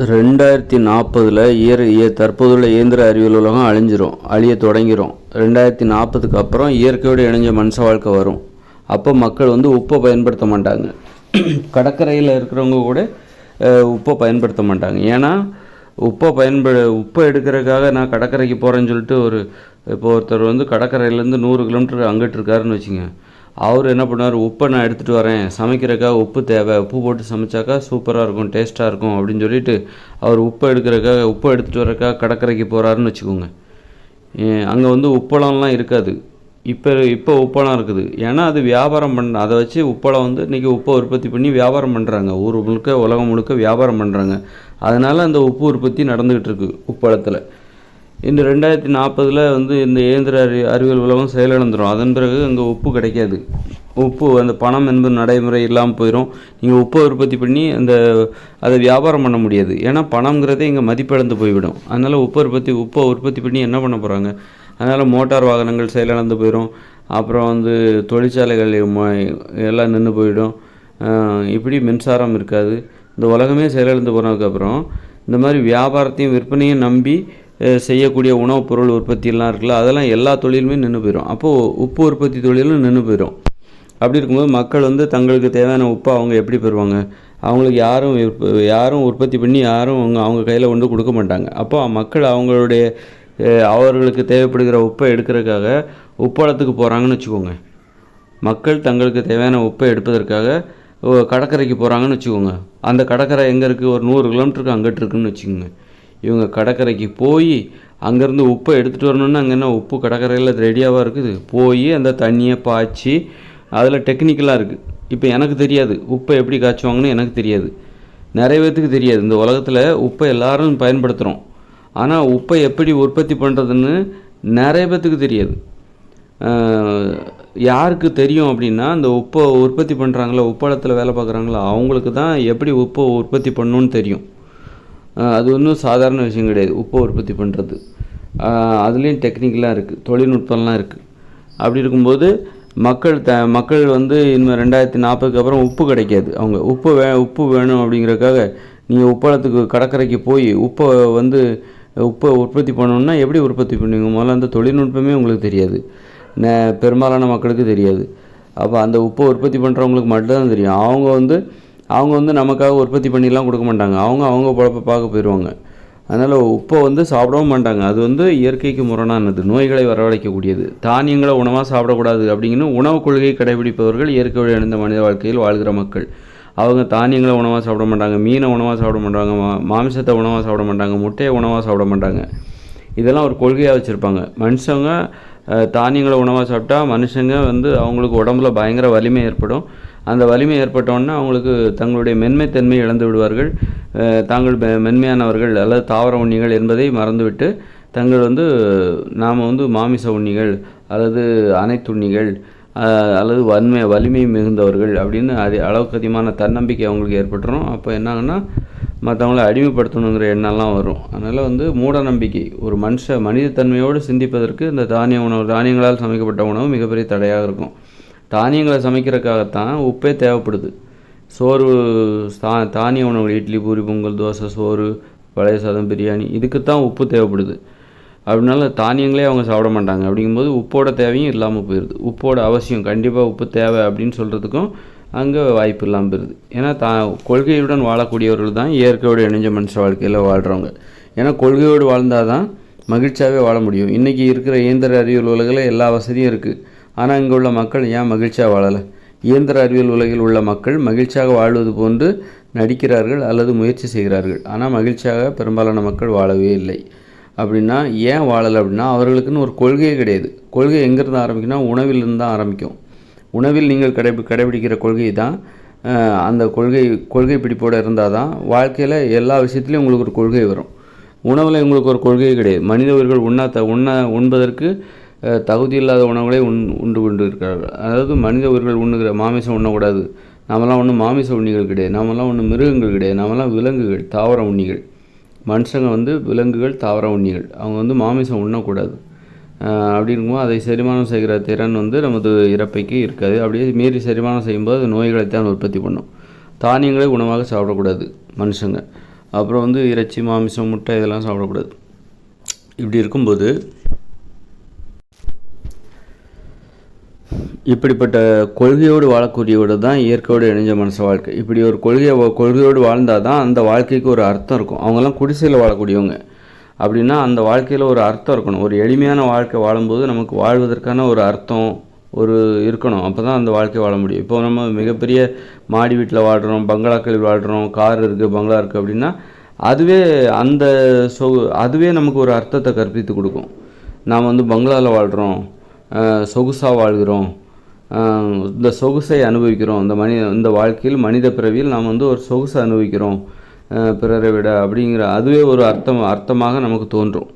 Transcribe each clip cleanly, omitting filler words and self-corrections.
2040 தற்போதுள்ள இயந்திர அறிவியல் உலகம் அழிய தொடங்கிரும். 2040க்கு அப்புறம் இயற்கையோடு இணைஞ்ச மனுஷ வாழ்க்கை வரும். அப்போ மக்கள் உப்பை பயன்படுத்த மாட்டாங்க. கடற்கரையில் இருக்கிறவங்க கூட உப்பை பயன்படுத்த மாட்டாங்க. ஏன்னா உப்பை எடுக்கிறதுக்காக நான் கடற்கரைக்கு போகிறேன்னு சொல்லிட்டு இப்போ ஒருத்தர் கடற்கரையிலேருந்து 100 கிலோமீட்டர் அங்கிட்டு இருக்காருன்னு வச்சுங்க. அவர் என்ன பண்ணார், உப்பை நான் எடுத்துகிட்டு வரேன், சமைக்கிறதுக்காக உப்பு தேவை, உப்பு போட்டு சமைச்சாக்கா சூப்பராக இருக்கும், டேஸ்ட்டாக இருக்கும் அப்படின்னு சொல்லிட்டு அவர் உப்பை எடுத்துகிட்டு வரக்காக கடற்கரைக்கு போகிறாருன்னு வச்சுக்கோங்க. அங்கே உப்பளம்லாம் இருக்காது. இப்போ உப்பளம் இருக்குது. ஏன்னா அது வியாபாரம் அதை வச்சு உப்பளம் இன்றைக்கி உப்பை உற்பத்தி பண்ணி வியாபாரம் பண்ணுறாங்க. ஊர் முழுக்க உலகம் முழுக்க வியாபாரம் பண்ணுறாங்க. அதனால் அந்த உப்பு உற்பத்தி நடந்துக்கிட்டு இருக்குது உப்பளத்தில். இந்த 2040 இந்த இயந்திர அறிவியல் உலகம் செயலிழந்துடும். அதன் பிறகு அங்கே உப்பு கிடைக்காது. அந்த பணம் என்பது நடைமுறை இல்லாமல் போயிடும். நீங்கள் உப்பை உற்பத்தி பண்ணி அதை வியாபாரம் பண்ண முடியாது. ஏன்னா பணங்கிறதே இங்கே மதிப்பிழந்து போய்விடும். அதனால் உப்பை உற்பத்தி பண்ணி என்ன பண்ண போகிறாங்க? அதனால் மோட்டார் வாகனங்கள் செயலிழந்து போயிடும். அப்புறம் தொழிற்சாலைகள் எல்லாம் நின்று போயிடும். இப்படி மின்சாரம் இருக்காது. இந்த உலகமே செயலிழந்து போனதுக்கப்புறம் இந்த மாதிரி வியாபாரத்தையும் விற்பனையும் நம்பி செய்யக்கூடிய உணவுப் பொருள் உற்பத்தியெல்லாம் இருக்குல்ல, அதெல்லாம் எல்லா தொழிலுமே நின்று போயிடும். அப்போது உப்பு உற்பத்தி தொழிலும் நின்று போயிடும். அப்படி இருக்கும்போது மக்கள் தங்களுக்கு தேவையான உப்பை அவங்க எப்படி பெறுவாங்க? அவங்களுக்கு யாரும் உற்பத்தி பண்ணி அவங்க கையில் கொடுக்க மாட்டாங்க. அப்போ மக்கள் அவர்களுக்கு தேவைப்படுகிற உப்பை எடுக்கிறதுக்காக உப்பளத்துக்கு போகிறாங்கன்னு வச்சுக்கோங்க. மக்கள் தங்களுக்கு தேவையான உப்பை எடுப்பதற்காக கடற்கரைக்கு போகிறாங்கன்னு வச்சுக்கோங்க. அந்த கடற்கரை எங்கே இருக்குது? ஒரு 100 கிலோமீட்டருக்கு அங்கிட்டு இருக்குன்னு வச்சுக்கோங்க. இவங்க கடற்கரைக்கு போய் அங்கேருந்து உப்பை எடுத்துகிட்டு வரணுன்னா அங்கே என்ன உப்பு கடற்கரையில் ரெடியாகவா இருக்குது? போய் அந்த தண்ணியை பாய்ச்சி அதில் டெக்னிக்கலாக இருக்குது. இப்போ எனக்கு தெரியாது உப்பை எப்படி காய்ச்சுவாங்கன்னு, எனக்கு தெரியாது. நிறைய பேர்த்துக்கு தெரியாது. இந்த உலகத்தில் உப்பை எல்லோரும் பயன்படுத்துகிறோம். ஆனால் உப்பை எப்படி உற்பத்தி பண்ணுறதுன்னு நிறைய பேர்த்துக்கு தெரியாது. யாருக்கு தெரியும் அப்படின்னா, அந்த உப்பை உற்பத்தி பண்ணுறாங்களோ, உப்பளத்தில் வேலை பார்க்குறாங்களோ, அவங்களுக்கு தான் எப்படி உப்பை உற்பத்தி பண்ணணுன்னு தெரியும். அது ஒன்றும் சாதாரண விஷயம் கிடையாது உப்பை உற்பத்தி பண்ணுறது. அதுலேயும் டெக்னிக்கலாக இருக்குது, தொழில்நுட்பம்லாம் இருக்குது. அப்படி இருக்கும்போது மக்கள் இனிமேல் 2040க்கு அப்புறம் உப்பு கிடைக்காது. அவங்க உப்பு வேணும் அப்படிங்கிறதுக்காக நீங்கள் உப்பளத்துக்கு கடற்கரைக்கு போய் உப்பை உற்பத்தி பண்ணணுன்னா எப்படி உற்பத்தி பண்ணுவீங்க? முதல்ல அந்த தொழில்நுட்பமே உங்களுக்கு தெரியாது. பெரும்பாலான மக்களுக்கு தெரியாது. அப்போ அந்த உப்பை உற்பத்தி பண்ணுறவங்களுக்கு மட்டும்தான் தெரியும். அவங்க நமக்காக உற்பத்தி பண்ணிலாம் கொடுக்க மாட்டாங்க. அவங்க பொழப்பை பார்க்க போயிடுவாங்க. அதனால் உப்பை சாப்பிடவும் மாட்டாங்க. அது இயற்கைக்கு முரணானது, நோய்களை வரவழைக்கக்கூடியது. தானியங்களை உணவாக சாப்பிடக்கூடாது அப்படிங்கன்னு உணவு கொள்கையை கடைபிடிப்பவர்கள் இயற்கையோடு இணைந்த மனித வாழ்க்கையில் வாழ்கிற மக்கள். அவங்க தானியங்களை உணவாக சாப்பிட மாட்டாங்க, மீனை உணவாக சாப்பிட மாட்டாங்க, மாமிசத்தை உணவாக சாப்பிட மாட்டாங்க, முட்டையை உணவாக சாப்பிட மாட்டாங்க. இதெல்லாம் ஒரு கொள்கையாக வச்சுருப்பாங்க. மனுஷங்க தானியங்களை உணவாக சாப்பிட்டா மனுஷங்க அவங்களுக்கு உடம்புல பயங்கர வலிமை ஏற்படும். அந்த வலிமை ஏற்பட்டோன்னா அவங்களுக்கு தங்களுடைய மென்மைத்தன்மை இழந்து விடுவார்கள். தாங்கள் மென்மையானவர்கள் அல்லது தாவர உண்ணிகள் என்பதை மறந்துவிட்டு நாம் மாமிச உண்ணிகள் அல்லது அனைத்துண்ணிகள் அல்லது வலிமை மிகுந்தவர்கள் அப்படின்னு அளவுக்கு அதிகமான தன்னம்பிக்கை அவங்களுக்கு ஏற்பட்டுரும். அப்போ என்னாங்கன்னா மற்றவங்கள அடிமைப்படுத்தணுங்கிற எண்ணம்லாம் வரும். அதனால் மூட நம்பிக்கை ஒரு மனிதத்தன்மையோடு சிந்திப்பதற்கு இந்த தானியங்களால் சமைக்கப்பட்ட உணவு மிகப்பெரிய தடையாக இருக்கும். தானியங்களை சமைக்கிறதுக்காகத்தான் உப்பே தேவைப்படுது. சோறு தானிய உணவு, இட்லி, பூரி, பொங்கல், தோசை, சோறு, பழைய சாதம், பிரியாணி, இதுக்குத்தான் உப்பு தேவைப்படுது. அப்படினால தானியங்களே அவங்க சாப்பிட மாட்டாங்க. அப்படிங்கும்போது உப்போட தேவையும் இல்லாமல் போயிடுது. உப்போட அவசியம், கண்டிப்பாக உப்பு தேவை அப்படின்னு சொல்கிறதுக்கும் அங்கே வாய்ப்பு இல்லாமல் போயிடுது. ஏன்னா கொள்கையுடன் வாழக்கூடியவர்கள் தான் இயற்கையோடு இணைஞ்ச மனுஷ வாழ்க்கையில் வாழ்கிறவங்க. ஏன்னா கொள்கையோடு வாழ்ந்தால் தான் மகிழ்ச்சியாகவே வாழ முடியும். இன்றைக்கி இருக்கிற இயந்திர அறிவியல் உலகில் எல்லா வசதியும் இருக்குது. ஆனால் இங்கே உள்ள மக்கள் ஏன் மகிழ்ச்சியாக வாழலை? இயந்திர அறிவியல் உலகில் உள்ள மக்கள் மகிழ்ச்சியாக வாழ்வது போன்று நடிக்கிறார்கள் அல்லது முயற்சி செய்கிறார்கள். ஆனால் மகிழ்ச்சியாக பெரும்பாலான மக்கள் வாழவே இல்லை. அப்படின்னா ஏன் வாழலை அப்படின்னா, அவர்களுக்குன்னு ஒரு கொள்கையே கிடையாது. கொள்கை எங்கேருந்து ஆரம்பிக்குன்னா உணவிலிருந்து தான் ஆரம்பிக்கும். உணவில் நீங்கள் கடைபிடிக்கிற கொள்கை தான் அந்த கொள்கை பிடிப்போடு இருந்தால் தான் வாழ்க்கையில் எல்லா விஷயத்துலையும் உங்களுக்கு ஒரு கொள்கை வரும். உணவில் உங்களுக்கு ஒரு கொள்கையே கிடையாது. மனித உயிர்கள் உண்பதற்கு தகுதி இல்லாத உணவுகளை உண்டு கொண்டு இருக்கிறார்கள். அதாவது மனித உயிர்கள் உண்ணுகிற மாமிசம் உண்ணக்கூடாது. நாமெல்லாம் ஒன்றும் மாமிச உண்ணிகள் கிடையாது. நாமெல்லாம் ஒன்றும் மிருகங்கள் கிடையாது. நாமெல்லாம் விலங்குகள், தாவர உண்ணிகள். மனுஷங்க விலங்குகள், தாவர உண்ணிகள். அவங்க மாமிசம் உண்ணக்கூடாது. அப்படி இருக்கும்போது அதை செரிமானம் செய்கிற திறன் நமது இறப்பைக்கு இருக்காது. அப்படியே மீறி செரிமானம் செய்யும்போது அது நோய்களைத்தான் உற்பத்தி பண்ணும். தானியங்களை உணவாக சாப்பிடக்கூடாது மனுஷங்க. அப்புறம் வந்து இறைச்சி, மாமிசம், முட்டை இதெல்லாம் சாப்பிடக்கூடாது. இப்படி இருக்கும்போது இப்படிப்பட்ட கொள்கையோடு வாழக்கூடியவோடு தான் இயற்கையோடு இணைஞ்ச மனுஷ வாழ்க்கை. இப்படி ஒரு கொள்கையோடு வாழ்ந்தால் தான் அந்த வாழ்க்கைக்கு ஒரு அர்த்தம் இருக்கும். அவங்கெல்லாம் குடிசையில் வாழக்கூடியவங்க அப்படின்னா அந்த வாழ்க்கையில் ஒரு அர்த்தம் இருக்கணும். ஒரு எளிமையான வாழ்க்கை வாழும்போது நமக்கு வாழ்வதற்கான ஒரு அர்த்தம் இருக்கணும். அப்போ தான் அந்த வாழ்க்கை வாழ முடியும். இப்போ நம்ம மிகப்பெரிய மாடி வீட்டில் வாழ்கிறோம், பங்களாக்களில் வாழ்கிறோம், கார் இருக்குது, பங்களா இருக்குது அப்படின்னா அதுவே நமக்கு ஒரு அர்த்தத்தை கற்பித்து கொடுக்கும். நாம் வந்து பங்களாவில் வாழ்கிறோம், சொகுசாக வாழ்கிறோம், இந்த சொகுசை அனுபவிக்கிறோம். இந்த வாழ்க்கையில் மனித பிறவியில் நாம் வந்து ஒரு சொகுசை அனுபவிக்கிறோம் பிறரை விட அப்படிங்கிற அதுவே ஒரு அர்த்தமாக நமக்கு தோன்றும்.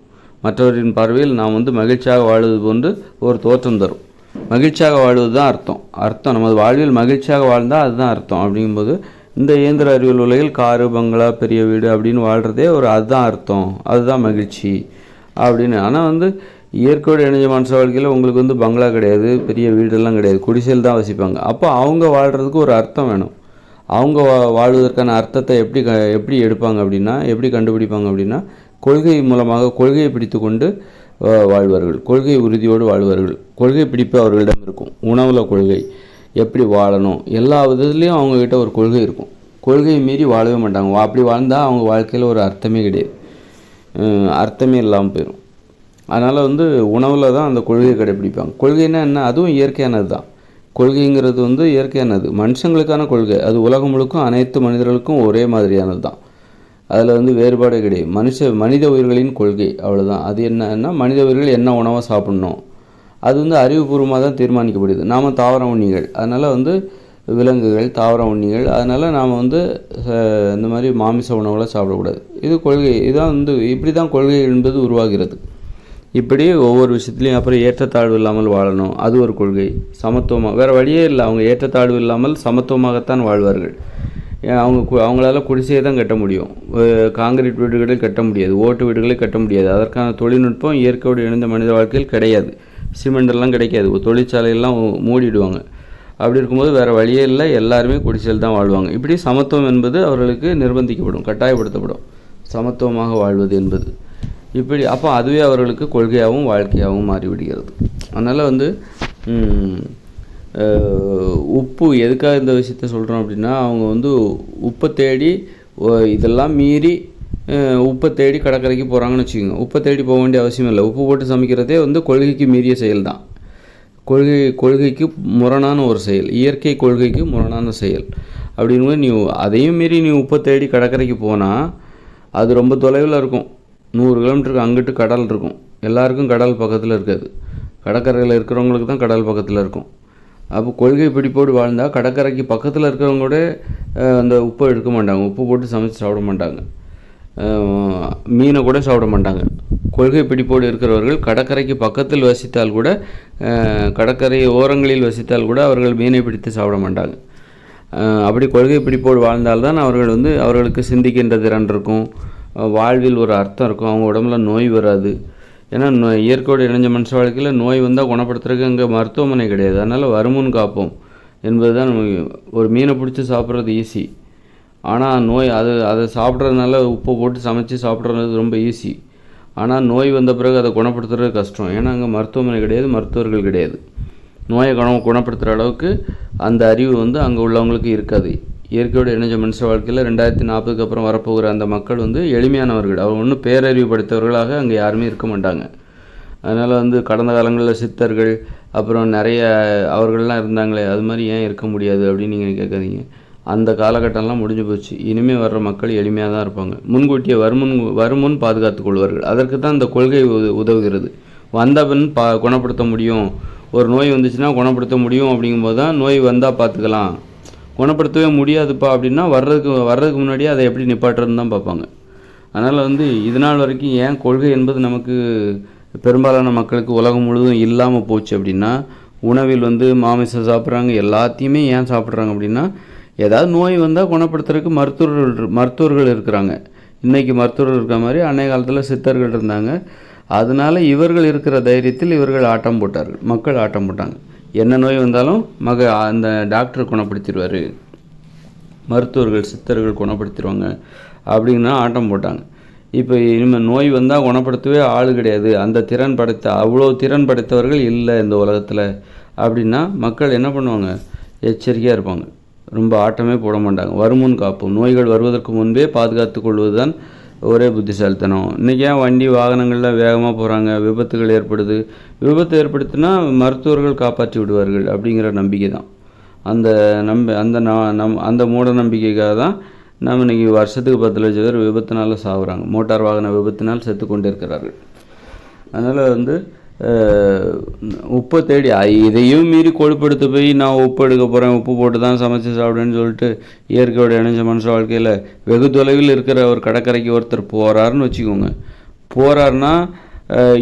மற்றவரின் பார்வையில் நாம் வந்து மகிழ்ச்சியாக வாழ்வது போன்று ஒரு தோற்றம் தரும். மகிழ்ச்சியாக வாழ்வது தான் அர்த்தம் நமது வாழ்வில் மகிழ்ச்சியாக வாழ்ந்தால் அதுதான் அர்த்தம். அப்படிங்கும்போது இந்த இயந்திர அறிவியல் உலகில் காரு, பங்களா, பெரிய வீடு அப்படின்னு வாழ்கிறதே அதுதான் அர்த்தம், அதுதான் மகிழ்ச்சி அப்படின்னு. ஆனால் வந்து இயற்கையோடு இணைஞ்ச மனுஷ வாழ்க்கையில் உங்களுக்கு வந்து பங்களா கிடையாது, பெரிய வீடெல்லாம் கிடையாது, குடிசையில் தான் வசிப்பாங்க. அப்போ அவங்க வாழ்கிறதுக்கு ஒரு அர்த்தம் வேணும். அவங்க வாழ்வதற்கான அர்த்தத்தை எப்படி எடுப்பாங்க அப்படின்னா, எப்படி கண்டுபிடிப்பாங்க அப்படின்னா, கொள்கை மூலமாக கொள்கையை பிடித்து கொண்டு வாழ்வார்கள், கொள்கை உறுதியோடு வாழ்வார்கள். கொள்கை பிடிப்பு அவர்களிடம் இருக்கும். உணவில் கொள்கை, எப்படி வாழணும், எல்லா விதத்துலேயும் அவங்கக்கிட்ட ஒரு கொள்கை இருக்கும். கொள்கையை மீறி வாழவே மாட்டாங்க. அப்படி வாழ்ந்தால் அவங்க வாழ்க்கையில் ஒரு அர்த்தமே கிடையாது, அர்த்தமே இல்லாமல் போயிடும். அதனால் வந்து உணவில் தான் அந்த கொள்கையை கடைப்பிடிப்பாங்க. கொள்கைன்னா என்ன? அதுவும் இயற்கையானது தான். கொள்கைங்கிறது வந்து இயற்கையானது, மனுஷங்களுக்கான கொள்கை. அது உலகம் முழுக்கும் அனைத்து மனிதர்களுக்கும் ஒரே மாதிரியானது தான். அதில் வந்து வேறுபாடே கிடையாது. மனித உயிர்களின் கொள்கை அவ்வளோதான். அது என்னன்னா மனித உயிர்கள் என்ன உணவை சாப்பிட்ணும் அது வந்து அறிவுபூர்வமாக தான் தீர்மானிக்கப்படுது. நாம் தாவர உண்ணிகள், அதனால் வந்து விலங்குகள் தாவர உண்ணிகள், அதனால் நாம் வந்து இந்த மாதிரி மாமிச உணவுகளை சாப்பிடக்கூடாது. இது கொள்கை. இதான் வந்து இப்படி தான் கொள்கை என்பது உருவாகிறது. இப்படி ஒவ்வொரு விஷயத்துலையும். அப்புறம் ஏற்றத்தாழ்வு இல்லாமல் வாழணும், அது ஒரு கொள்கை. சமத்துவமாக, வேறு வழியே இல்லை, அவங்க ஏற்றத்தாழ்வு இல்லாமல் சமத்துவமாகத்தான் வாழ்வார்கள். அவங்களால குடிசையை தான் கட்ட முடியும், காங்கிரீட் வீடுகளை கட்ட முடியாது, ஓட்டு வீடுகளை கட்ட முடியாது. அதற்கான தொழில்நுட்பம் இயற்கையோடு இணைந்த மனித வாழ்க்கையில் கிடையாது. சிமெண்டெல்லாம் கிடைக்காது, தொழிற்சாலையெல்லாம் மூடிடுவாங்க. அப்படி இருக்கும்போது வேறு வழியே இல்லை, எல்லாருமே குடிசையில் தான் வாழ்வாங்க. இப்படி சமத்துவம் என்பது அவர்களுக்கு நிர்பந்திக்கப்படும், கட்டாயப்படுத்தப்படும், சமத்துவமாக வாழ்வது என்பது. இப்படி அப்போ அதுவே அவர்களுக்கு கொள்கையாகவும் வாழ்க்கையாகவும் மாறிவிடுகிறது. அதனால் வந்து உப்பு எதுக்காக இந்த விஷயத்த சொல்கிறோம் அப்படின்னா, அவங்க வந்து உப்பை தேடி இதெல்லாம் மீறி உப்பை தேடி கடற்கரைக்கு போகிறாங்கன்னு வச்சுக்கோங்க. உப்பை தேடி போக வேண்டிய அவசியம் இல்லை. உப்பு போட்டு சமைக்கிறதே வந்து கொள்கைக்கு மீறிய செயல் தான். கொள்கைக்கு முரணான ஒரு செயல், இயற்கை கொள்கைக்கு முரணான செயல். அப்படின்னு நீ அதையும் மீறி நீ உப்பை தேடி கடற்கரைக்கு போனால் அது ரொம்ப தொலைவில் இருக்கும், 100 கிலோமீட்டருக்கு அங்கிட்டு கடல் இருக்கும். எல்லாருக்கும் கடல் பக்கத்தில் இருக்காது, கடற்கரையில் இருக்கிறவங்களுக்கு தான் கடல் பக்கத்தில் இருக்கும். அப்போ கொள்கை பிடிப்போடு வாழ்ந்தால் கடற்கரைக்கு பக்கத்தில் இருக்கிறவங்க கூட அந்த உப்பை எடுக்க மாட்டாங்க, உப்பு போட்டு சமைச்சு சாப்பிட மாட்டாங்க, மீனை கூட சாப்பிட மாட்டாங்க. கொள்கை பிடிப்போடு இருக்கிறவர்கள் கடற்கரைக்கு பக்கத்தில் வசித்தால் கூட, கடற்கரை ஓரங்களில் வசித்தால் கூட அவர்கள் மீனை பிடித்து சாப்பிட மாட்டாங்க. அப்படி கொள்கை பிடிப்போடு வாழ்ந்தால்தான் அவர்களுக்கு சிந்திக்கின்ற திறன் இருக்கும், வாழ்வில் ஒரு அர்த்தம் இருக்கும், அவங்க உடம்புல நோய் வராது. ஏன்னா இயற்கையோடு இணைஞ்ச மனுஷ வாழ்க்கையில் நோய் வந்தால் குணப்படுத்துறதுக்கு அங்கே மருத்துவமனை கிடையாது. அதனால் வருமுன் காப்போம் என்பது தான் நமக்கு. ஒரு மீனை பிடிச்சி சாப்பிட்றது ஈஸி, ஆனால் அதை சாப்பிட்றதுனால உப்பை போட்டு சமைச்சு சாப்பிட்றது ரொம்ப ஈஸி. ஆனால் நோய் வந்த பிறகு அதை குணப்படுத்துறது கஷ்டம். ஏன்னா அங்கே மருத்துவமனை கிடையாது, மருத்துவர்கள் கிடையாது. நோயை குணப்படுத்துகிற அளவுக்கு அந்த அறிவு அங்கே உள்ளவங்களுக்கு இருக்காது. இயற்கையோடு இணைஞ்ச மனுஷ வாழ்க்கையில் 2040க்கு அப்புறம் வரப்போகிற அந்த மக்கள் எளிமையானவர்கள், அவங்க ஒன்றும் பேரறிவு படைத்தவர்களாக அங்கே யாருமே இருக்க மாட்டாங்க. அதனால் கடந்த காலங்களில் சித்தர்கள் அப்புறம் நிறைய அவர்கள்லாம் இருந்தாங்களே, அது மாதிரி ஏன் இருக்க முடியாது அப்படின்னு நீங்கள் கேட்காதீங்க. அந்த காலகட்டம்லாம் முடிஞ்சு போச்சு. இனிமேல் வர்ற மக்கள் எளிமையாக தான் இருப்பாங்க. முன்கூட்டியே வருமுன் பாதுகாத்து கொள்வார்கள். அதற்கு தான் இந்த கொள்கை உதவுகிறது. வந்த பின் குணப்படுத்த முடியும், ஒரு நோய் வந்துச்சுன்னா குணப்படுத்த முடியும். அப்படிங்கும்போது தான் நோய் வந்தால் பார்த்துக்கலாம், குணப்படுத்தவே முடியாதுப்பா அப்படின்னா வர்றதுக்கு முன்னாடியே அதை எப்படி நிப்பாட்டுறதுன்னு தான் பார்ப்பாங்க. அதனால் இதனால் வரைக்கும் ஏன் கொள்கை என்பது நமக்கு பெரும்பாலான மக்களுக்கு உலகம் முழுவதும் இல்லாமல் போச்சு அப்படின்னா, உணவில் மாமிசம் சாப்பிட்றாங்க, எல்லாத்தையுமே ஏன் சாப்பிட்றாங்க அப்படின்னா, ஏதாவது நோய் வந்தால் குணப்படுத்துறதுக்கு மருத்துவர்கள் இருக்கிறாங்க. இன்றைக்கி மருத்துவர்கள் இருக்கிற மாதிரி அன்றைய காலத்தில் சித்தர்கள் இருந்தாங்க. அதனால் இவர்கள் இருக்கிற தைரியத்தில் இவர்கள் ஆட்டம் போட்டார்கள், மக்கள் ஆட்டம் போட்டாங்க. என்ன நோய் வந்தாலும் அந்த டாக்டர் குணப்படுத்திடுவார், மருத்துவர்கள் சித்தர்கள் குணப்படுத்திடுவாங்க அப்படின்னா ஆட்டம் போட்டாங்க. இப்போ இனிமேல் நோய் வந்தால் குணப்படுத்தவே ஆள் கிடையாது, அந்த திறன் படைத்த அவ்வளோ திறன் படைத்தவர்கள் இல்லை இந்த உலகத்தில் அப்படின்னா மக்கள் என்ன பண்ணுவாங்க? எச்சரிக்கையாக இருப்பாங்க, ரொம்ப ஆட்டமே போட மாட்டாங்க. வருமுன் காப்போம், நோய்கள் வருவதற்கு முன்பே பாதுகாத்து கொள்வது தான் ஒரே புத்திசாலித்தனம். இன்றைக்கி ஏன் வண்டி வாகனங்களில் வேகமாக போகிறாங்க, விபத்துகள் ஏற்படுது. விபத்து ஏற்படுத்தினா மருத்துவர்கள் காப்பாற்றி விடுவார்கள் அப்படிங்கிற நம்பிக்கை தான். அந்த அந்த மூட நம்பிக்கைக்காக தான் நம்ம இன்றைக்கி வருஷத்துக்கு 10 லட்சம் பேர் விபத்துனால சாகுறாங்க, மோட்டார் வாகன விபத்தினால் செத்து கொண்டே இருக்கிறார்கள். அதனால் உப்பை தேடி இதையும் மீறி கொழுப்படுத்த போய் நான் உப்பு எடுக்க போகிறேன், உப்பு போட்டு தான் சமைச்சு சாப்பிடுன்னு சொல்லிட்டு இயற்கையோட இணைஞ்ச மனுஷ வாழ்க்கையில் வெகு தொலைவில் இருக்கிற ஒரு கடற்கரைக்கு ஒருத்தர் போகிறாருன்னு வச்சுக்கோங்க. போகிறாருன்னா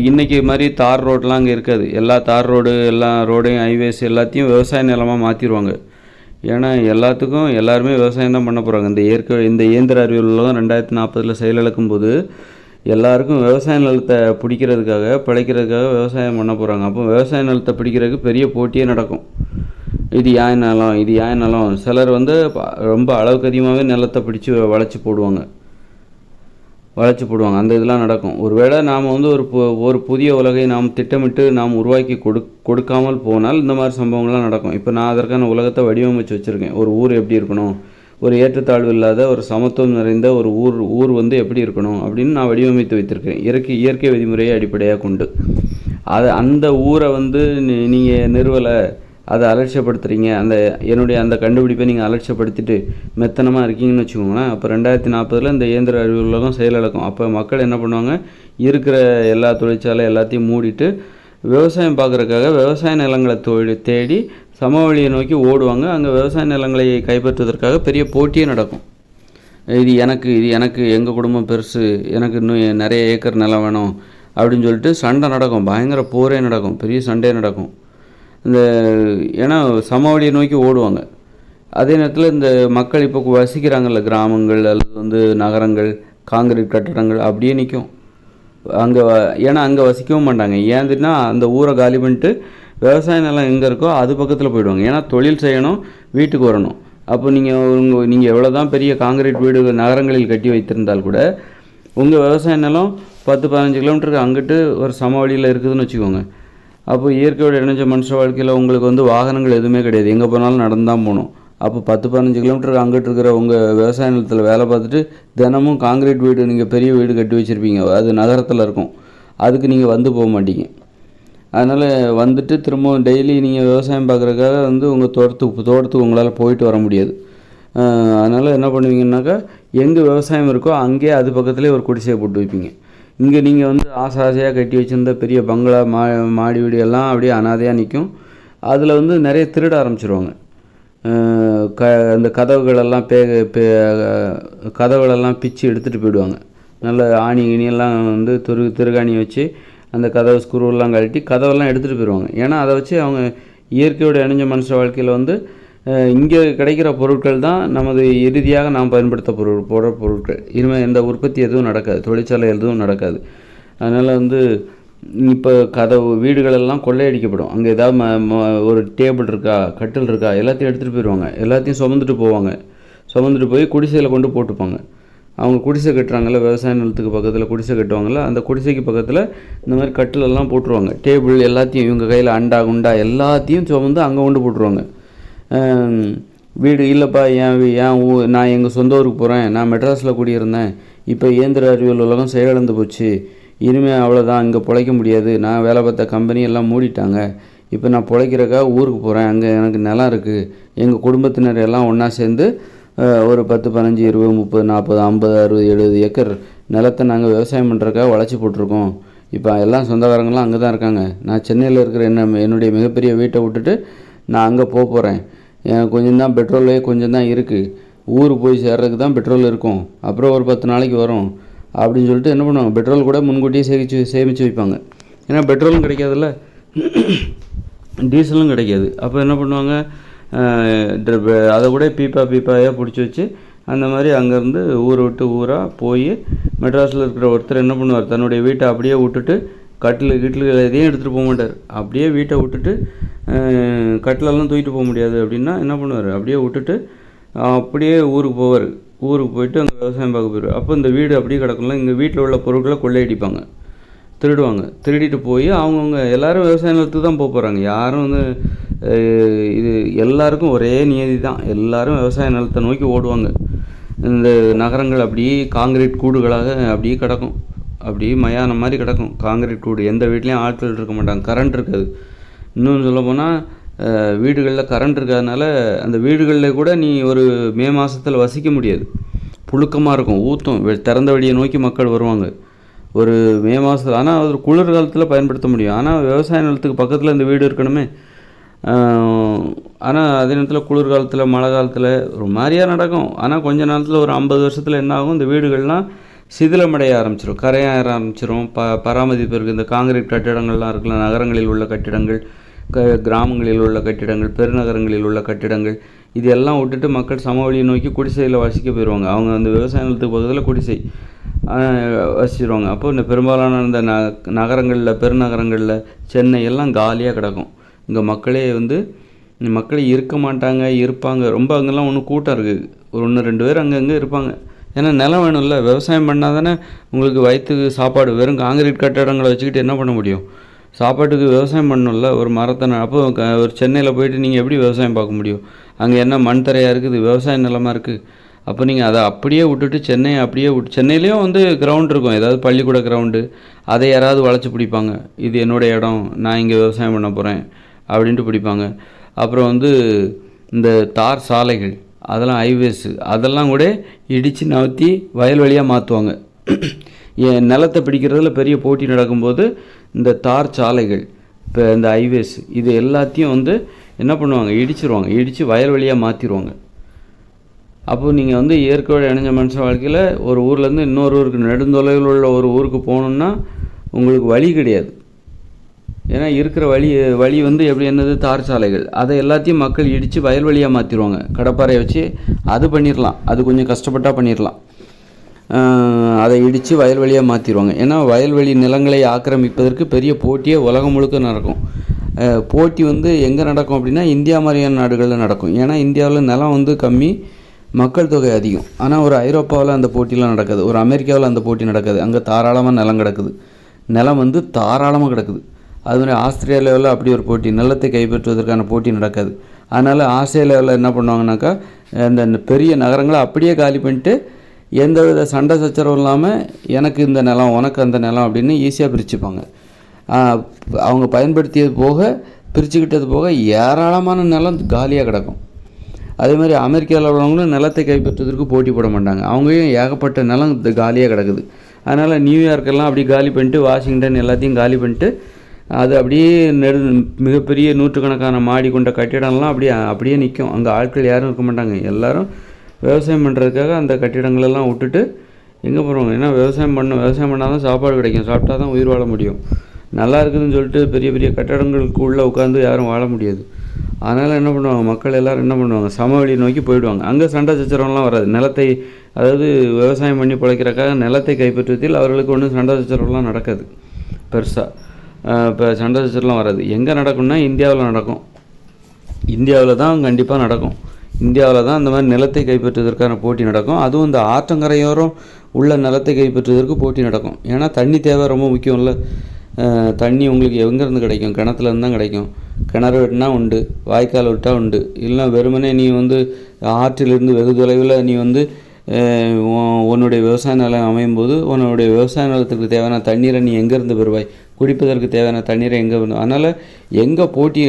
இன்றைக்கி மாதிரி தார் ரோடெலாம் அங்கே இருக்காது. எல்லா தார் ரோடு, எல்லா ரோடையும், ஹைவேஸ் எல்லாத்தையும் விவசாய நிலமாக மாற்றிடுவாங்க. ஏன்னா எல்லாத்துக்கும் எல்லாருமே விவசாயம் தான் பண்ண போகிறாங்க. இந்த இயந்திர அறிவியல் உலகம் 2040 செயலிழக்கும் போது எல்லாருக்கும் விவசாய நிலத்தை பிடிக்கிறதுக்காக, பிழைக்கிறதுக்காக விவசாயம் பண்ண போகிறாங்க. அப்போ விவசாய நிலத்தை பிடிக்கிறதுக்கு பெரிய போட்டியே நடக்கும். இது ஏன் நிலம், இது ஏன் நிலம். சிலர் ரொம்ப அளவுக்கு அதிகமாகவே நிலத்தை பிடிச்சி வளைச்சி போடுவாங்க. அந்த இதெல்லாம் நடக்கும். ஒருவேளை நாம் ஒரு புதிய உலகை நாம் திட்டமிட்டு நாம் உருவாக்கி கொடுக்காமல் போனால் இந்த மாதிரி சம்பவங்கள்லாம் நடக்கும். இப்போ நான் அதற்கான உலகத்தை வடிவமைச்சு வச்சுருக்கேன். ஒரு ஊர் எப்படி இருக்கணும், ஒரு ஏற்றத்தாழ்வு இல்லாத ஒரு சமத்துவம் நிறைந்த ஒரு ஊர் எப்படி இருக்கணும் அப்படின்னு நான் வடிவமைத்து வைத்திருக்கேன், இயற்கை விதிமுறையை அடிப்படையாக கொண்டு. அந்த ஊரை நீங்கள் நிறுவலை, அதை அலட்சியப்படுத்துகிறீங்க, என்னுடைய அந்த கண்டுபிடிப்பை நீங்கள் அலட்சியப்படுத்திட்டு மெத்தனமாக இருக்கீங்கன்னு வச்சுக்கோங்களேன். அப்போ 2040 இந்த இயந்திர அறிவியல் உலகம் செயலிழக்கும். அப்போ மக்கள் என்ன பண்ணுவாங்க? இருக்கிற எல்லா தொழிற்சாலை எல்லாத்தையும் மூடிட்டு விவசாயம் பார்க்குறதுக்காக விவசாய நிலங்களை தேடி சமவெளியை நோக்கி ஓடுவாங்க. அங்கே விவசாய நிலங்களை கைப்பற்றுவதற்காக பெரிய போட்டியே நடக்கும். இது எனக்கு எங்கள் குடும்பம் பெருசு, எனக்கு இன்னும் நிறைய ஏக்கர் நிலம் வேணும் அப்படின்னு சொல்லிட்டு சண்டை நடக்கும். பயங்கர போரே நடக்கும், பெரிய சண்டையே நடக்கும். ஏன்னா சமவெளியை நோக்கி ஓடுவாங்க. அதே நேரத்தில் இந்த மக்கள் இப்போ வசிக்கிறாங்கல்ல, கிராமங்கள் அல்லது நகரங்கள், காங்கிரீட் கட்டடங்கள் அப்படியே நிற்கும் அங்கே. ஏன்னா அங்கே வசிக்கவும் மாட்டாங்க. ஏன்னா அந்த ஊரை காலி பண்ணிட்டு விவசாய நிலம் எங்கே இருக்கோ அது பக்கத்தில் போயிடுவாங்க. ஏன்னா தொழில் செய்யணும், வீட்டுக்கு வரணும். அப்போ நீங்கள் எவ்வளோ தான் பெரிய காங்கிரீட் வீடு நகரங்களில் கட்டி வைத்திருந்தால் கூட உங்கள் விவசாய நிலம் 10-15 கிலோமீட்டருக்கு அங்கிட்டு ஒரு சமவெளியில் இருக்குதுன்னு வச்சுக்கோங்க. அப்போ இயற்கையோட இணைஞ்ச மனுஷ வாழ்க்கையில் உங்களுக்கு வாகனங்கள் எதுவுமே கிடையாது, எங்கே போனாலும் நடந்து தான் போகணும். அப்போ 10-15 கிலோமீட்டருக்கு அங்கிட்டு இருக்கிற உங்கள் விவசாய நிலத்தில் வேலை பார்த்துட்டு தினமும் காங்கிரீட் வீடு, நீங்கள் பெரிய வீடு கட்டி வச்சுருப்பீங்க, அது நகரத்தில் இருக்கும், அதுக்கு நீங்கள் போக மாட்டீங்க. அதனால் திரும்பவும் டெய்லி நீங்கள் விவசாயம் பார்க்குறதுக்காக உங்கள் தோட்டத்துக்கு உங்களால் போயிட்டு வர முடியாது. அதனால் என்ன பண்ணுவீங்கன்னாக்கா, எங்கே விவசாயம் இருக்கோ அங்கேயே அது பக்கத்துலேயே ஒரு குடிசையை போட்டு வைப்பீங்க. இங்கே நீங்கள் ஆசையாக கட்டி வச்சுருந்த பெரிய பங்களா, மாடி வீடு எல்லாம் அப்படியே அனாதையாக நிற்கும். அதில் நிறைய திருட ஆரம்பிச்சிருவாங்க. அந்த கதவுகளெல்லாம் பிச்சு எடுத்துகிட்டு போயிடுவாங்க. நல்ல ஆணி கிணியெல்லாம் திருகாணி வச்சு அந்த கதவு ஸ்க்ரூவெல்லாம் கழட்டி கதவெல்லாம் எடுத்துகிட்டு போயிடுவாங்க. ஏன்னா அதை வச்சு அவங்க இயற்கையோட இணைஞ்ச மனுஷ வாழ்க்கையில் இங்கே கிடைக்கிற பொருட்கள் தான் நமது இறுதியாக நாம் பயன்படுத்த போடுற பொருட்கள். இனிமேல் எந்த உற்பத்தி எதுவும் நடக்காது, தொழிற்சாலை எதுவும் நடக்காது. அதனால் இப்போ வீடுகளெல்லாம் கொள்ளையடிக்கப்படும். அங்கே ஏதாவது ஒரு டேபிள் இருக்கா, கட்டில் இருக்கா, எல்லாத்தையும் எடுத்துகிட்டு போயிடுவாங்க. எல்லாத்தையும் சுமந்துட்டு போய் குடிசையில் கொண்டு போட்டுப்பாங்க. அவங்க குடிசை கட்டுறாங்கல்ல, விவசாய நிலத்துக்கு பக்கத்தில் குடிசை கட்டுவாங்கள்ல, அந்த குடிசைக்கு பக்கத்தில் இந்த மாதிரி கட்டிலெல்லாம் போட்டுருவாங்க. டேபிள் எல்லாத்தையும் இவங்க கையில் அண்டா குண்டா எல்லாத்தையும் சுமந்து அங்கே கொண்டு போட்டுருவாங்க. வீடு இல்லைப்பா, நான் எங்கள் சொந்த ஊருக்கு போகிறேன், நான் மெட்ராஸில் குடியிருந்தேன், இப்போ இயந்திர அறிவியல் உலகம் செயலிழந்து போச்சு, இனிமேல் அவ்வளோதான், இங்கே பிழைக்க முடியாது, நான் வேலை பார்த்த கம்பெனி எல்லாம் மூடிட்டாங்க, இப்போ நான் பிழைக்கிறக்காக ஊருக்கு போகிறேன், அங்கே எனக்கு நிலம் இருக்குது, எங்கள் குடும்பத்தினர் எல்லாம் ஒன்றா சேர்ந்து ஒரு 10, 15, 20, 30, 40, 50, 60, 70 ஏக்கர் நிலத்தை நாங்கள் விவசாயம் பண்ணுறக்காக வளைச்சி போட்டிருக்கோம். இப்போ எல்லாம் சொந்தக்காரங்களாம் அங்கே தான் இருக்காங்க. நான் சென்னையில் இருக்கிற என்னுடைய மிகப்பெரிய வீட்டை விட்டுட்டு நான் அங்கே போகிறேன். கொஞ்சம் தான் பெட்ரோலே கொஞ்சம் தான் இருக்குது, ஊருக்கு போய் சேர்றதுக்கு தான் பெட்ரோல் இருக்கும், அப்புறம் ஒரு 10 நாளைக்கு வரும் அப்படின்னு சொல்லிட்டு என்ன பண்ணுவாங்க, பெட்ரோல் கூட முன்கூட்டியே சேமித்து வைப்பாங்க. ஏன்னா பெட்ரோலும் கிடைக்காதுல்ல, டீசலும் கிடைக்காது. அப்போ என்ன பண்ணுவாங்க, அதை கூட பீப்பாயாக பிடிச்சி வச்சு அந்த மாதிரி அங்கேருந்து ஊரை விட்டு ஊராக போய் மெட்ராஸில் இருக்கிற ஒருத்தர் என்ன பண்ணுவார், தன்னுடைய வீட்டை அப்படியே விட்டுட்டு கட்டில் எதையும் எடுத்துகிட்டு போக மாட்டார். அப்படியே வீட்டை விட்டுட்டு கட்டிலெல்லாம் தூக்கிட்டு போக முடியாது அப்படின்னா என்ன பண்ணுவார், அப்படியே விட்டுட்டு அப்படியே ஊருக்கு போவார். ஊருக்கு போயிட்டு அங்கே விவசாயம் பார்க்க போயிடுவார். அப்போ இந்த வீடு அப்படியே கிடக்கும்ல, இங்கே வீட்டில் உள்ள பொருட்களை கொள்ளையடிப்பாங்க, திருடுவாங்க. திருடிட்டு போய் அவங்கவுங்க எல்லோரும் விவசாய நிலத்துக்கு தான் போகிறாங்க. யாரும் வந்து இது எல்லாருக்கும் ஒரே நியதி தான், எல்லோரும் விவசாய நிலத்தை நோக்கி ஓடுவாங்க. இந்த நகரங்கள் அப்படியே காங்கிரீட் கூடுகளாக அப்படியே கிடக்கும், அப்படியே மயானம் மாதிரி கிடக்கும் காங்கிரீட் கூடு. எந்த வீட்லேயும் ஆட்கள் இருக்க மாட்டாங்க, கரண்ட் இருக்காது. இன்னொன்று சொல்லப்போனால் வீடுகளில் கரண்ட் இருக்காதனால அந்த வீடுகளில் கூட நீ ஒரு மே மாதத்தில் வசிக்க முடியாது, புழுக்கமாக இருக்கும், ஊற்றும், திறந்த வெளியை நோக்கி மக்கள் வருவாங்க ஒரு மே மாதத்தில். ஆனால் அது குளிர் காலத்தில் பயன்படுத்த முடியும். ஆனால் விவசாய நிலத்துக்கு பக்கத்தில் இந்த வீடு இருக்கணுமே. ஆனால் அதே நேரத்தில் குளிர்காலத்தில் மழை காலத்தில் ஒரு மாதிரியாக நடக்கும். ஆனால் கொஞ்ச நேரத்தில் ஒரு 50 வருஷத்தில் என்ன ஆகும், இந்த வீடுகள்லாம் சிதிலமடைய ஆரம்பிச்சிடும், கரையாற ஆரம்பிச்சிடும். பராமரிப்பு இருக்குது. இந்த காங்கிரீட் கட்டிடங்கள்லாம் இருக்குல்ல, நகரங்களில் உள்ள கட்டிடங்கள், கிராமங்களில் உள்ள கட்டிடங்கள், பெருநகரங்களில் உள்ள கட்டிடங்கள், இது எல்லாம் விட்டுட்டு மக்கள் சமவெளியை நோக்கி குடிசையில் வசிக்க போயிடுவாங்க. அவங்க அந்த விவசாய நிலத்துக்கு பக்கத்தில் குடிசை வசிச்சிருவாங்க. அப்போ இந்த பெரும்பாலான இந்த நகரங்களில், பெருநகரங்களில், சென்னை எல்லாம் காலியாக கிடக்கும். இங்கே மக்களே வந்து மக்களே இருக்க மாட்டாங்க, இருப்பாங்க ரொம்ப. அங்கெல்லாம் ஒன்றும் கூட்டம் இருக்குது, ஒரு 1-2 பேர் அங்கங்கே இருப்பாங்க. ஏன்னா நிலம் வேணும்ல, விவசாயம் பண்ணால் தானே உங்களுக்கு வயிற்றுக்கு சாப்பாடு. வெறும் காங்கிரீட் கட்டடங்களை வச்சுக்கிட்டு என்ன பண்ண முடியும்? சாப்பாட்டுக்கு விவசாயம் பண்ணணும்ல, ஒரு மரத்தை. அப்போ ஒரு சென்னையில் போயிட்டு நீங்கள் எப்படி விவசாயம் பார்க்க முடியும்? அங்கே என்ன மண் தரையாக இருக்குது, விவசாய நிலமாக இருக்குது. அப்போ நீங்கள் அதை அப்படியே விட்டுட்டு சென்னையை அப்படியே சென்னையிலையும் வந்து கிரவுண்ட் இருக்கும், ஏதாவது பள்ளிக்கூட கிரவுண்டு, அதை யாராவது வளைச்சி பிடிப்பாங்க. இது என்னோடய இடம், நான் இங்கே விவசாயம் பண்ண போகிறேன் அப்படின்ட்டு பிடிப்பாங்க. அப்புறம் வந்து இந்த தார் சாலைகள், அதெல்லாம் ஹைவேஸு, அதெல்லாம் கூட இடித்து நவுத்தி வயல்வெளியாக மாற்றுவாங்க. நிலத்தை பிடிக்கிறதுல பெரிய போட்டி நடக்கும்போது இந்த தார் சாலைகள், இப்போ இந்த ஹைவேஸ், இது எல்லாத்தையும் வந்து என்ன பண்ணுவாங்க, இடிச்சிருவாங்க, இடித்து வயல்வெளியாக மாற்றிடுவாங்க. அப்போது நீங்கள் வந்து இயற்கையோடு இணைஞ்ச மனுஷ வாழ்க்கையில் ஒரு ஊர்லேருந்து இன்னொரு ஊருக்கு, நெடுந்தொலைவில் உள்ள ஒரு ஊருக்கு போகணுன்னா உங்களுக்கு வழி கிடையாது. ஏன்னா இருக்கிற வழி வந்து எப்படி என்னது, தார் சாலைகள், அதை எல்லாத்தையும் மக்கள் இடித்து வயல்வெளியாக மாற்றிடுவாங்க. கடப்பாறையை வச்சு அது பண்ணிடலாம், அது கொஞ்சம் கஷ்டப்பட்டால் பண்ணிடலாம். அதை இடித்து வயல்வெளியாக மாற்றிடுவாங்க. ஏன்னா வயல்வெளி நிலங்களை ஆக்கிரமிப்பதற்கு பெரிய போட்டியே உலகம் முழுக்க நடக்கும். போட்டி வந்து எங்கே நடக்கும் அப்படின்னா இந்தியா மாதிரியான நாடுகளில் நடக்கும். ஏன்னா இந்தியாவில் நிலம் வந்து கம்மி, மக்கள் தொகை அதிகம். ஆனால் ஒரு ஐரோப்பாவில் அந்த போட்டிலாம் நடக்குது, ஒரு அமெரிக்காவில் அந்த போட்டி நடக்குது. அங்கே தாராளமாக நிலம் கிடக்குது, நிலம் வந்து தாராளமாக கிடக்குது. அதுமாதிரி ஆஸ்திரேலியாவில் அப்படி ஒரு போட்டி, நிலத்தை கைப்பற்றுவதற்கான போட்டி நடக்காது. அதனால் ஆஸ்திரேலியாவில் என்ன பண்ணுவாங்கனாக்கா, இந்த பெரிய நகரங்களை அப்படியே காலி பண்ணிட்டு எந்த வித சண்டை சச்சரவும் இல்லாமல் எனக்கு இந்த நிலம் உனக்கு அந்த நிலம் அப்படின்னு ஈஸியாக பிரிச்சுப்பாங்க. அவங்க பயன்படுத்தியது போக, பிரிச்சுக்கிட்டது போக ஏராளமான நிலம் காலியாக கிடக்கும். அதே மாதிரி அமெரிக்காவில் உள்ளவங்களும் நிலத்தை கைப்பற்றுவதற்கு போட்டி போட மாட்டாங்க, அவங்களையும் ஏகப்பட்ட நிலம் காலியாக கிடக்குது. அதனால் நியூயார்க்கெல்லாம் அப்படி காலி பண்ணிட்டு, வாஷிங்டன் எல்லாத்தையும் காலி பண்ணிட்டு, அது அப்படியே மிகப்பெரிய 100கணக்கான மாடி கொண்ட கட்டிடம்லாம் அப்படியே நிற்கும். அங்கே ஆட்கள் யாரும் இருக்க மாட்டாங்க, எல்லோரும் விவசாயம் பண்ணுறதுக்காக அந்த கட்டிடங்களெல்லாம் விட்டுட்டு எங்கே போகிறவங்க. ஏன்னா விவசாயம் பண்ணால் தான் சாப்பாடு கிடைக்கும், சாப்பிட்டா தான் உயிர் வாழ முடியும். நல்லா இருக்குதுன்னு சொல்லிட்டு பெரிய பெரிய கட்டடங்களுக்கு உள்ளே உட்காந்து யாரும் வாழ முடியாது. அதனால் என்ன பண்ணுவாங்க, மக்கள் எல்லோரும் என்ன பண்ணுவாங்க, சமவெளியை நோக்கி போயிடுவாங்க. அங்கே சண்டை சச்சரவெல்லாம் வராது. நிலத்தை, அதாவது விவசாயம் பண்ணி பிழைக்கிறக்காக நிலத்தை கைப்பற்றுவதில் அவர்களுக்கு ஒன்றும் சண்டை சச்சரவெல்லாம் நடக்காது பெருசாக. இப்போ சண்டை சச்சரவெல்லாம் வராது. எங்கே நடக்கும்னா இந்தியாவில் நடக்கும், இந்தியாவில் தான் கண்டிப்பாக நடக்கும். இந்தியாவில் தான் இந்த மாதிரி நிலத்தை கைப்பற்றுவதற்கான போட்டி நடக்கும். அதுவும் இந்த ஆற்றங்கரையோரம் உள்ள நிலத்தை கைப்பற்றுவதற்கு போட்டி நடக்கும். ஏன்னா தண்ணி தேவை ரொம்ப முக்கியம்ல. தண்ணி உங்களுக்கு எங்கேருந்து கிடைக்கும், கிணத்துலேருந்து தான் கிடைக்கும். கிணறு வெட்டினா உண்டு, வாய்க்கால் விட்டால் உண்டு. இல்லைனா வெறுமனே நீ வந்து ஆற்றிலிருந்து வெகு தொலைவில் நீ வந்து உன்னுடைய விவசாய நிலம் அமையும் போது உன்னுடைய விவசாய நிலத்துக்கு தேவையான தண்ணீரை நீ எங்கேருந்து பெறுவாய், குடிப்பதற்கு தேவையான தண்ணீரை எங்கே வேணும். அதனால் எங்கே போட்டி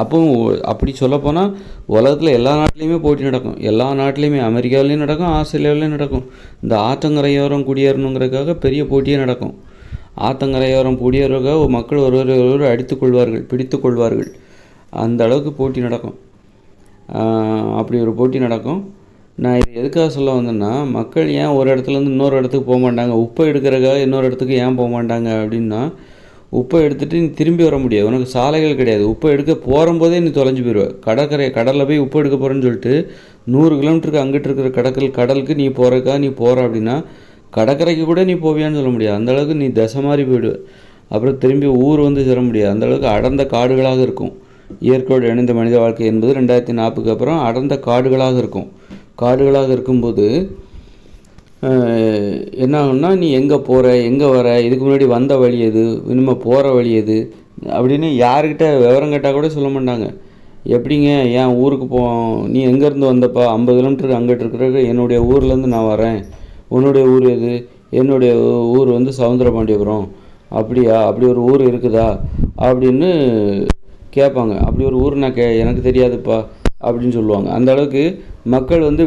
அப்போவும் அப்படி சொல்லப்போனால் உலகத்தில் எல்லா நாட்டிலையுமே போட்டி நடக்கும். எல்லா நாட்டிலையுமே, அமெரிக்காவிலையும் நடக்கும், ஆஸ்திரேலியாவிலையும் நடக்கும். இந்த ஆற்றங்கரையோரம் குடியேறணுங்கிறதுக்காக பெரிய போட்டியே நடக்கும். ஆற்றங்கரையோரம் குடியேறதுக்காக மக்கள் ஒருவர் அடித்து கொள்வார்கள், பிடித்து கொள்வார்கள். அந்த அளவுக்கு போட்டி நடக்கும். அப்படி ஒரு போட்டி நடக்கும். நான் இது எதுக்காக சொல்ல வந்தேன்னா, மக்கள் ஏன் ஒரு இடத்துலேருந்து இன்னொரு இடத்துக்கு போக மாட்டாங்க, உப்பை எடுக்கிறதுக்காக இன்னொரு இடத்துக்கு ஏன் போக மாட்டாங்க அப்படின்னா, உப்பை எடுத்துகிட்டு நீ திரும்பி வர முடியாது, உனக்கு சாலைகள் கிடையாது. உப்பை எடுக்க போகும்போதே நீ தொலைஞ்சு போயிடுவ. கடலில் போய் உப்பு எடுக்க போகிறேன்னு சொல்லிட்டு 100 கிலோமீட்டருக்கு அங்கிட்டு இருக்கிற கடலுக்கு நீ போகிற அப்படின்னா கடற்கரைக்கு கூட நீ போவியான்னு சொல்ல முடியாது. அந்தளவுக்கு நீ திசை மாறி போயிடுவ. அப்புறம் திரும்பி ஊர் வந்து சேர முடியாது. அந்தளவுக்கு அடர்ந்த காடுகளாக இருக்கும். இயற்கையோடு இணைந்த மனித வாழ்க்கை என்பது 2040க்கு அப்புறம் அடர்ந்த காடுகளாக இருக்கும். காடுகளாக இருக்கும்போது என்ன ஆகும்னா, நீ எங்கே போகிற, எங்கே வர, இதுக்கு முன்னாடி வந்த வழி எது, இனிமேல் போகிற வழி எது அப்படின்னு யாருக்கிட்ட விவரம் கேட்டால் கூட சொல்ல மாட்டாங்க. எப்படிங்க என் ஊருக்கு நீ எங்கேருந்து வந்தப்பா, 50 கிலோமீட்டருக்கு அங்கிட்டு இருக்கிற என்னுடைய ஊர்லேருந்து நான் வரேன், உன்னுடைய ஊர் எது, என்னுடைய ஊர் வந்து சவுந்தரபாண்டியபுரம். அப்படியா, அப்படி ஒரு ஊர் இருக்குதா அப்படின்னு கேட்பாங்க. அப்படி ஒரு ஊர் நான் எனக்கு தெரியாதுப்பா அப்படின்னு சொல்லுவாங்க. அந்த அளவுக்கு மக்கள் வந்து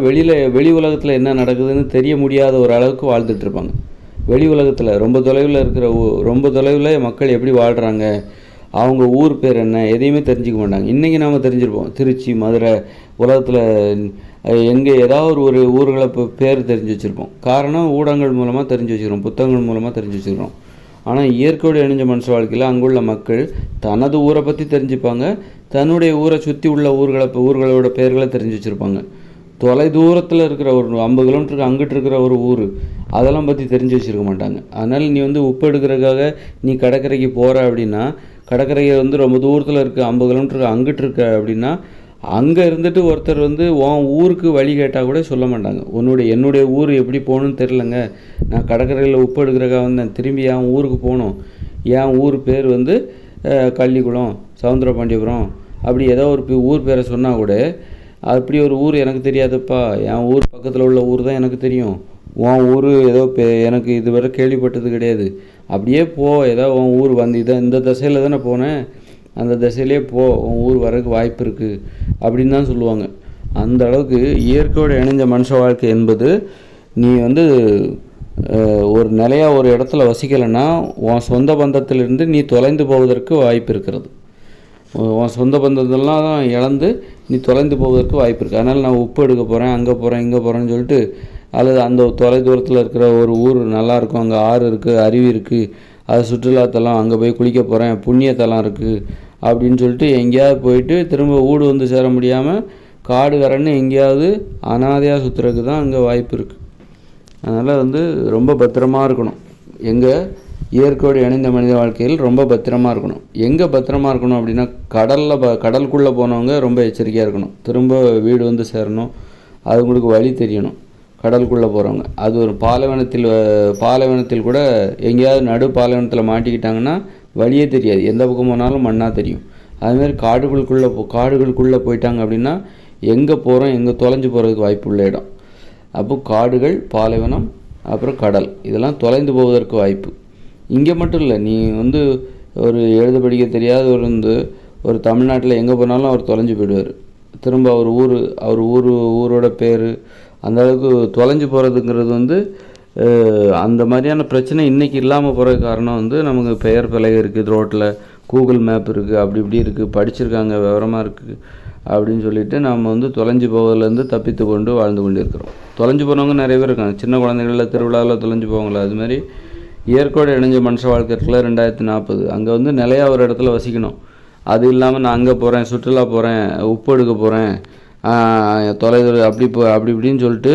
வெளி உலகத்தில் என்ன நடக்குதுன்னு தெரிய முடியாத ஒரு அளவுக்கு வாழ்ந்துட்டுருப்பாங்க. வெளி உலகத்தில் ரொம்ப தொலைவில் மக்கள் எப்படி வாழ்கிறாங்க, அவங்க ஊர் பேர் என்ன, எதையுமே தெரிஞ்சுக்க மாட்டாங்க. இன்றைக்கி நாம் தெரிஞ்சிருப்போம். திருச்சி, மதுரை, உலகத்தில் எங்கே ஏதாவது ஒரு ஊர்களை பேர் தெரிஞ்சு வச்சுருப்போம். காரணம் ஊடகங்கள் மூலமாக தெரிஞ்சு வச்சுக்கிறோம், புத்தகங்கள் மூலமாக தெரிஞ்சு வச்சுக்கிறோம். ஆனால் இயற்கையோடு இணைஞ்ச மனுஷ வாழ்க்கையில் அங்குள்ள மக்கள் தனது ஊரை பற்றி தெரிஞ்சுப்பாங்க, தன்னுடைய ஊரை சுற்றி உள்ள ஊர்களோட பெயர்களை தெரிஞ்சு வச்சுருப்பாங்க. தொலை தூரத்தில் இருக்கிற ஒரு 50 கிலோமீட்டருக்கு அங்கிட்டு இருக்கிற ஒரு ஊர், அதெல்லாம் பற்றி தெரிஞ்சு வச்சுருக்க மாட்டாங்க. அதனால் நீ வந்து உப்பு எடுக்கிறதுக்காக நீ கடற்கரைக்கு போகிற அப்படின்னா, கடற்கரையை வந்து ரொம்ப தூரத்தில் இருக்க 50 கிலோமீட்டருக்கு அங்கிட்டு இருக்க அப்படின்னா, அங்கே இருந்துட்டு ஒருத்தர் வந்து உன் ஊருக்கு வழி கேட்டால் கூட சொல்ல மாட்டாங்க. என்னுடைய ஊர் எப்படி போகணுன்னு தெரிலங்க, நான் கடற்கரையில் உப்பு எடுக்கிறக்காக வந்தேன், திரும்பி என் ஊருக்கு போகணும், என் ஊர் பேர் வந்து கள்ளிக்குளம், சவுந்தரபாண்டியபுரம், அப்படி ஏதோ ஒரு ஊர் பேரை சொன்னால் கூட, அப்படி ஒரு ஊர் எனக்கு தெரியாதுப்பா, என் ஊர் பக்கத்தில் உள்ள ஊர் தான் எனக்கு தெரியும், உன் ஊர் ஏதோ எனக்கு இதுவரை கேள்விப்பட்டது கிடையாது, அப்படியே போ, ஏதோ உன் ஊர் வந்து இந்த திசையில் தானே போனேன், அந்த திசையிலே போ, உன் ஊர் வரக்கு வாய்ப்பு இருக்குது அப்படின்னு தான் சொல்லுவாங்க. அந்த அளவுக்கு இயற்கையோடு இணைஞ்ச மனுஷ வாழ்க்கை என்பது, நீ வந்து ஒரு நிலையாக ஒரு இடத்துல வசிக்கலைன்னா உன் சொந்த பந்தத்திலிருந்து நீ தொலைந்து போவதற்கு வாய்ப்பு இருக்கிறது. உன் சொந்த பந்தத்தெல்லாம் இழந்து நீ தொலைந்து போவதற்கு வாய்ப்பு இருக்குது. அதனால் நான் உப்பு எடுக்க போகிறேன், அங்கே போகிறேன், இங்கே போகிறேன்னு சொல்லிட்டு, அல்லது அந்த தொலை தூரத்தில் இருக்கிற ஒரு ஊர் நல்லாயிருக்கும், அங்கே ஆறு இருக்குது, அருவி இருக்குது, அது சுற்றுலாத்தலம், அங்கே போய் குளிக்க போகிறேன், புண்ணியத்தலம் இருக்குது அப்படின்னு சொல்லிட்டு எங்கேயாவது போயிட்டு திரும்ப வீடு வந்து சேர முடியாமல் காடு கரன்னு எங்கேயாவது அனாதையாக சுற்றுறதுக்கு தான் அங்கே வாய்ப்பு இருக்குது. அதனால் வந்து ரொம்ப பத்திரமா இருக்கணும். இயற்கையோடு இணைந்த மனித வாழ்க்கையில் ரொம்ப பத்திரமா இருக்கணும். எங்கே பத்திரமா இருக்கணும் அப்படின்னா, கடலுக்குள்ளே போனவங்க ரொம்ப எச்சரிக்கையாக இருக்கணும். திரும்ப வீடு வந்து சேரணும், அது உங்களுக்கு வழி தெரியணும். கடலுக்குள்ளே போகிறவங்க அது ஒரு பாலைவனத்தில் கூட எங்கேயாவது நடு பாலைவனத்தில் மாட்டிக்கிட்டாங்கன்னா வழியே தெரியாது, எந்த பக்கம் போனாலும் மண்ணாக தெரியும். அதுமாதிரி காடுகளுக்குள்ளே போயிட்டாங்க அப்படின்னா எங்கே போகிறோம், எங்கே தொலைஞ்சு போகிறதுக்கு வாய்ப்பு உள்ள இடம். அப்போ காடுகள், பாலைவனம், அப்புறம் கடல், இதெல்லாம் தொலைந்து போவதற்கு வாய்ப்பு. இங்கே மட்டும் இல்லை, நீ வந்து ஒரு எழுத படிக்க தெரியாதவர் வந்து ஒரு தமிழ்நாட்டில் எங்கே போனாலும் அவர் தொலைஞ்சு போயிடுவார். திரும்ப அவர் ஊரோட பேர் அந்த அளவுக்கு தொலைஞ்சு போகிறதுங்கிறது வந்து அந்த மாதிரியான பிரச்சனை இன்றைக்கி இல்லாமல் போகிறதுக்கு காரணம் வந்து நமக்கு பெயர் பலகை இருக்குது, ரோட்டில் கூகுள் மேப் இருக்குது, அப்படி இப்படி இருக்குது, படிச்சிருக்காங்க, விவரமாக இருக்குது அப்படின்னு சொல்லிட்டு நம்ம வந்து தொலைஞ்சு போவதிலேருந்து தப்பித்து கொண்டு வாழ்ந்து கொண்டு இருக்கிறோம். தொலைஞ்சு போனவங்க நிறைய பேர் இருக்காங்க. சின்ன குழந்தைகளில் திருவிழாவில் தொலைஞ்சு போவாங்களே, அதுமாதிரி இயற்கையோடு இணைஞ்ச மனுஷ வாழ்க்கை இருக்குல்ல 2040, அங்கே வந்து நிலையாக ஒரு இடத்துல வசிக்கணும். அது இல்லாமல் நான் அங்கே போகிறேன், சுற்றுலா போகிறேன், உப்பு எடுக்க போகிறேன், தொலைதூரம் அப்படி இப்படின்னு சொல்லிட்டு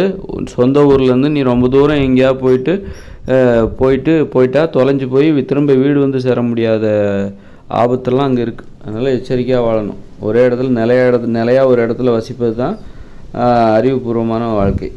சொந்த ஊர்லேருந்து நீ ரொம்ப தூரம் எங்கேயாவது போயிட்டா தொலைஞ்சு போய் திரும்ப வீடு வந்து சேர முடியாத ஆபத்தெல்லாம் அங்கே இருக்குது. அதனால் எச்சரிக்கையாக வாழணும். ஒரே இடத்துல நிலையாக ஒரு இடத்துல வசிப்பது தான் அறிவுபூர்வமான வாழ்க்கை.